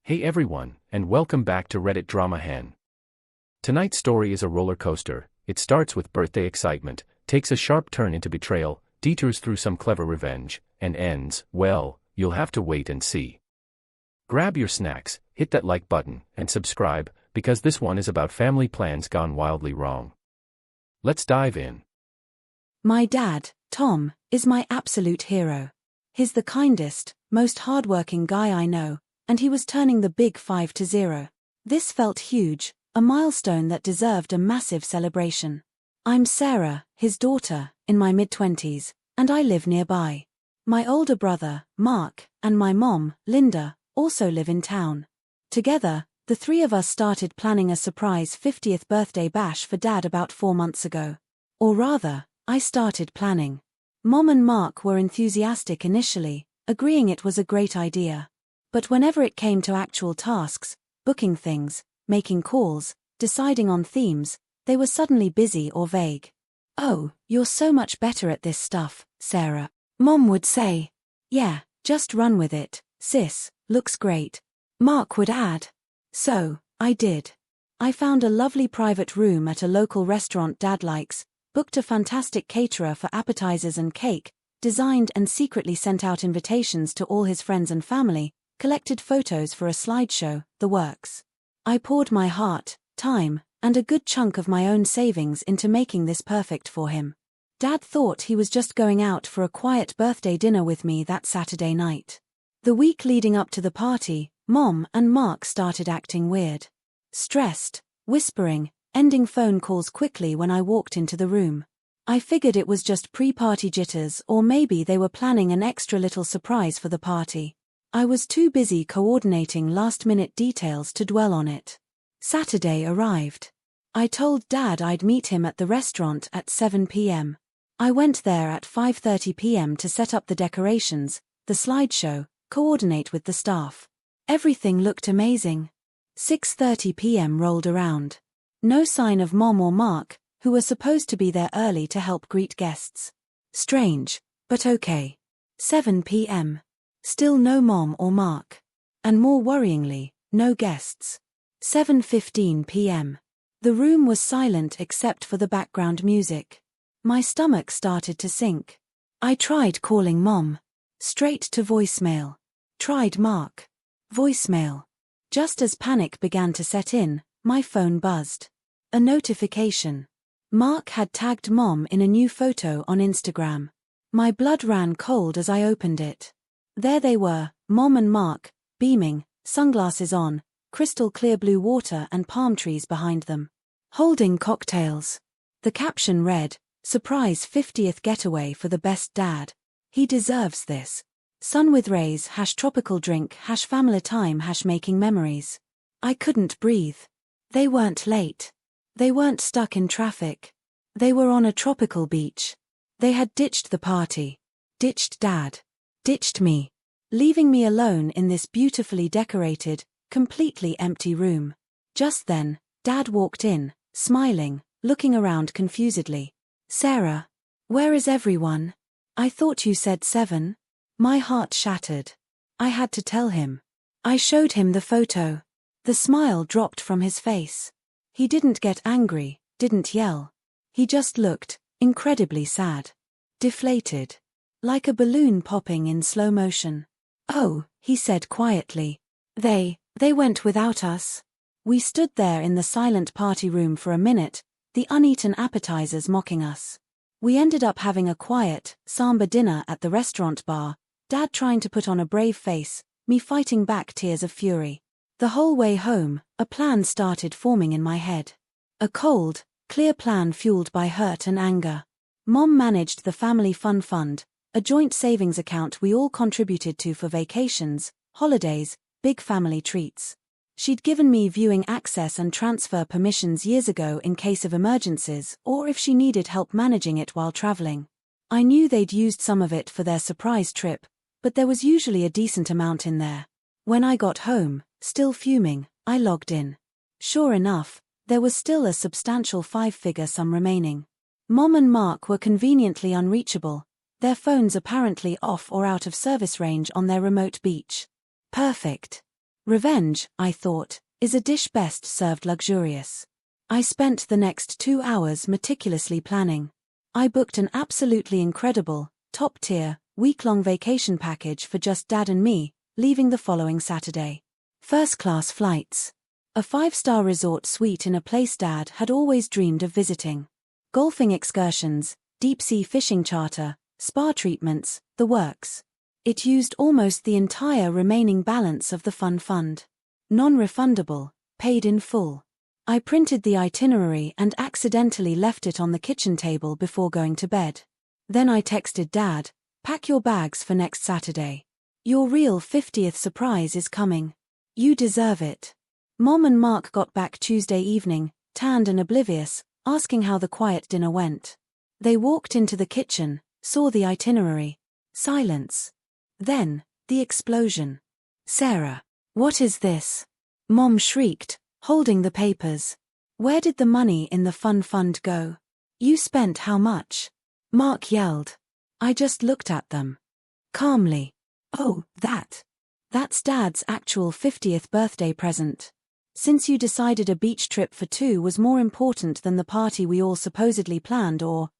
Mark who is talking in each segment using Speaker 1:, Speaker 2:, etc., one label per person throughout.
Speaker 1: Hey everyone, and welcome back to Reddit Drama Hen. Tonight's story is a roller coaster. It starts with birthday excitement, takes a sharp turn into betrayal, detours through some clever revenge, and ends, well, you'll have to wait and see. Grab your snacks, hit that like button, and subscribe, because this one is about family plans gone wildly wrong. Let's dive in.
Speaker 2: My dad, Tom, is my absolute hero. He's the kindest, most hardworking guy I know, and he was turning the big 5-0. This felt huge, a milestone that deserved a massive celebration. I'm Sarah, his daughter, in my mid-20s, and I live nearby. My older brother, Mark, and my mom, Linda, also live in town. Together, the three of us started planning a surprise 50th birthday bash for Dad about 4 months ago. Or rather, I started planning. Mom and Mark were enthusiastic initially, agreeing it was a great idea. But whenever it came to actual tasks, booking things, making calls, deciding on themes, they were suddenly busy or vague. "Oh, you're so much better at this stuff, Sarah," Mom would say. "Yeah, just run with it, sis, looks great," Mark would add. So, I did. I found a lovely private room at a local restaurant Dad likes, booked a fantastic caterer for appetizers and cake, designed and secretly sent out invitations to all his friends and family, collected photos for a slideshow, the works. I poured my heart, time, and a good chunk of my own savings into making this perfect for him. Dad thought he was just going out for a quiet birthday dinner with me that Saturday night. The week leading up to the party, Mom and Mark started acting weird. Stressed, whispering, ending phone calls quickly when I walked into the room. I figured it was just pre-party jitters, or maybe they were planning an extra little surprise for the party. I was too busy coordinating last-minute details to dwell on it. Saturday arrived. I told Dad I'd meet him at the restaurant at 7 p.m. I went there at 5:30 p.m. to set up the decorations, the slideshow, coordinate with the staff. Everything looked amazing. 6:30 p.m. rolled around. No sign of Mom or Mark, who were supposed to be there early to help greet guests. Strange, but okay. 7 p.m. Still no Mom or Mark. And more worryingly, no guests. 7:15 p.m. The room was silent except for the background music. My stomach started to sink. I tried calling Mom. Straight to voicemail. Tried Mark. Voicemail. Just as panic began to set in, my phone buzzed. A notification. Mark had tagged Mom in a new photo on Instagram. My blood ran cold as I opened it. There they were, Mom and Mark, beaming, sunglasses on, crystal clear blue water and palm trees behind them. Holding cocktails. The caption read, "Surprise 50th getaway for the best dad. He deserves this. Sun with rays # tropical drink # family time # making memories." I couldn't breathe. They weren't late. They weren't stuck in traffic. They were on a tropical beach. They had ditched the party. Ditched Dad. Ditched me. Leaving me alone in this beautifully decorated, completely empty room. Just then, Dad walked in, smiling, looking around confusedly. "Sarah, where is everyone? I thought you said 7. My heart shattered. I had to tell him. I showed him the photo. The smile dropped from his face. He didn't get angry, didn't yell. He just looked, incredibly sad. Deflated. Like a balloon popping in slow motion. "Oh," he said quietly. They went without us." We stood there in the silent party room for a minute, the uneaten appetizers mocking us. We ended up having a quiet, somber dinner at the restaurant bar, Dad trying to put on a brave face, me fighting back tears of fury. The whole way home, a plan started forming in my head. A cold, clear plan fueled by hurt and anger. Mom managed the family fun fund, a joint savings account we all contributed to for vacations, holidays, big family treats. She'd given me viewing access and transfer permissions years ago in case of emergencies or if she needed help managing it while traveling. I knew they'd used some of it for their surprise trip, but there was usually a decent amount in there. When I got home, still fuming, I logged in. Sure enough, there was still a substantial 5-figure sum remaining. Mom and Mark were conveniently unreachable, their phones apparently off or out of service range on their remote beach. Perfect. Revenge, I thought, is a dish best served luxurious. I spent the next 2 hours meticulously planning. I booked an absolutely incredible, top-tier, week-long vacation package for just Dad and me, leaving the following Saturday. First-class flights. A 5-star resort suite in a place Dad had always dreamed of visiting. Golfing excursions, deep-sea fishing charter, spa treatments, the works. It used almost the entire remaining balance of the fund. Non-refundable, paid in full. I printed the itinerary and accidentally left it on the kitchen table before going to bed. Then I texted Dad, "Pack your bags for next Saturday. Your real 50th surprise is coming. You deserve it." Mom and Mark got back Tuesday evening, tanned and oblivious, asking how the quiet dinner went. They walked into the kitchen, saw the itinerary. Silence. Then, the explosion. "Sarah, what is this?" Mom shrieked, holding the papers. "Where did the money in the fund go? You spent how much?" Mark yelled. I just looked at them. Calmly. "Oh, that's Dad's actual 50th birthday present. Since you decided a beach trip for 2 was more important than the party we all supposedly planned or,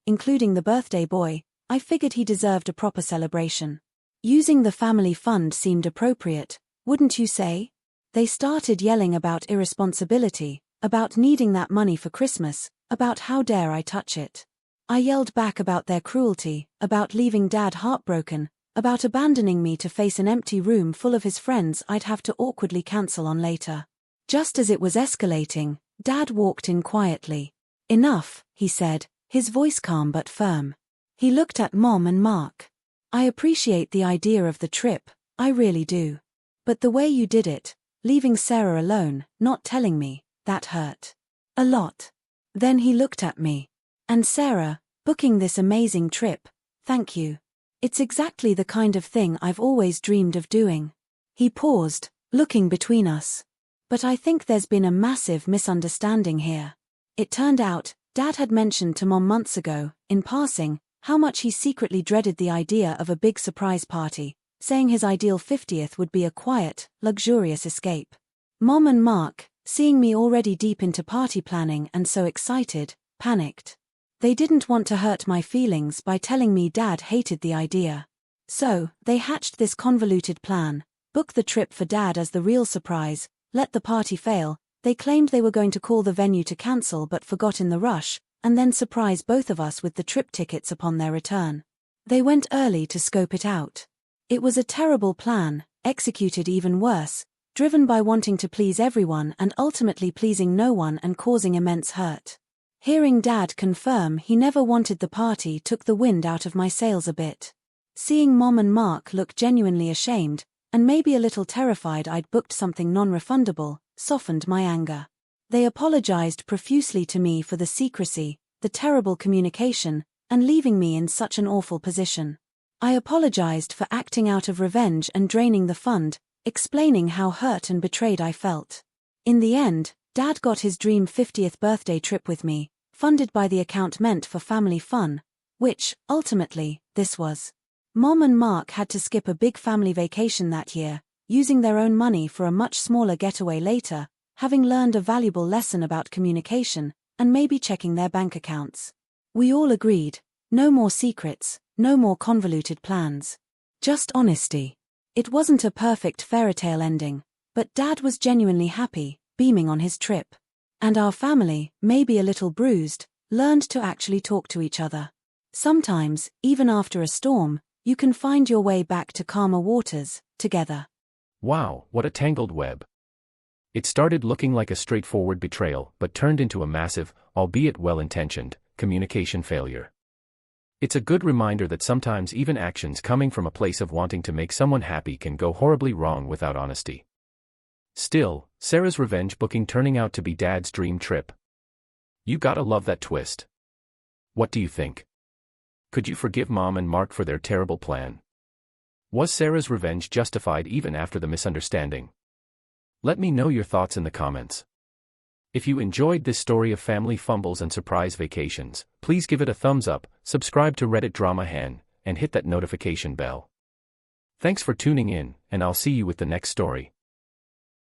Speaker 2: including the birthday boy, I figured he deserved a proper celebration. Using the family fund seemed appropriate, wouldn't you say?" They started yelling about irresponsibility, about needing that money for Christmas, about how dare I touch it. I yelled back about their cruelty, about leaving Dad heartbroken, about abandoning me to face an empty room full of his friends I'd have to awkwardly cancel on later. Just as it was escalating, Dad walked in quietly. "Enough," he said, his voice calm but firm. He looked at Mom and Mark. "I appreciate the idea of the trip, I really do. But the way you did it, leaving Sarah alone, not telling me, that hurt. A lot." Then he looked at me. "And Sarah, booking this amazing trip, thank you. It's exactly the kind of thing I've always dreamed of doing." He paused, looking between us. "But I think there's been a massive misunderstanding here." It turned out, Dad had mentioned to Mom months ago, in passing, how much he secretly dreaded the idea of a big surprise party, saying his ideal 50th would be a quiet, luxurious escape. Mom and Mark, seeing me already deep into party planning and so excited, panicked. They didn't want to hurt my feelings by telling me Dad hated the idea. So, they hatched this convoluted plan, book the trip for Dad as the real surprise, let the party fail. They claimed they were going to call the venue to cancel but forgot in the rush, and then surprise both of us with the trip tickets upon their return. They went early to scope it out. It was a terrible plan, executed even worse, driven by wanting to please everyone and ultimately pleasing no one and causing immense hurt. Hearing Dad confirm he never wanted the party took the wind out of my sails a bit. Seeing Mom and Mark look genuinely ashamed, and maybe a little terrified I'd booked something non-refundable, softened my anger. They apologized profusely to me for the secrecy, the terrible communication, and leaving me in such an awful position. I apologized for acting out of revenge and draining the fund, explaining how hurt and betrayed I felt. In the end, Dad got his dream 50th birthday trip with me, funded by the account meant for family fun, which, ultimately, this was. Mom and Mark had to skip a big family vacation that year, using their own money for a much smaller getaway later, having learned a valuable lesson about communication, and maybe checking their bank accounts. We all agreed, no more secrets, no more convoluted plans. Just honesty. It wasn't a perfect fairytale ending, but Dad was genuinely happy, beaming on his trip. And our family, maybe a little bruised, learned to actually talk to each other. Sometimes, even after a storm, you can find your way back to calmer waters, together.
Speaker 1: Wow, what a tangled web. It started looking like a straightforward betrayal, but turned into a massive, albeit well-intentioned, communication failure. It's a good reminder that sometimes even actions coming from a place of wanting to make someone happy can go horribly wrong without honesty. Still, Sarah's revenge booking turning out to be Dad's dream trip. You gotta love that twist. What do you think? Could you forgive Mom and Mark for their terrible plan? Was Sarah's revenge justified even after the misunderstanding? Let me know your thoughts in the comments. If you enjoyed this story of family fumbles and surprise vacations, please give it a thumbs up, subscribe to Reddit Drama Hen, and hit that notification bell. Thanks for tuning in, and I'll see you with the next story.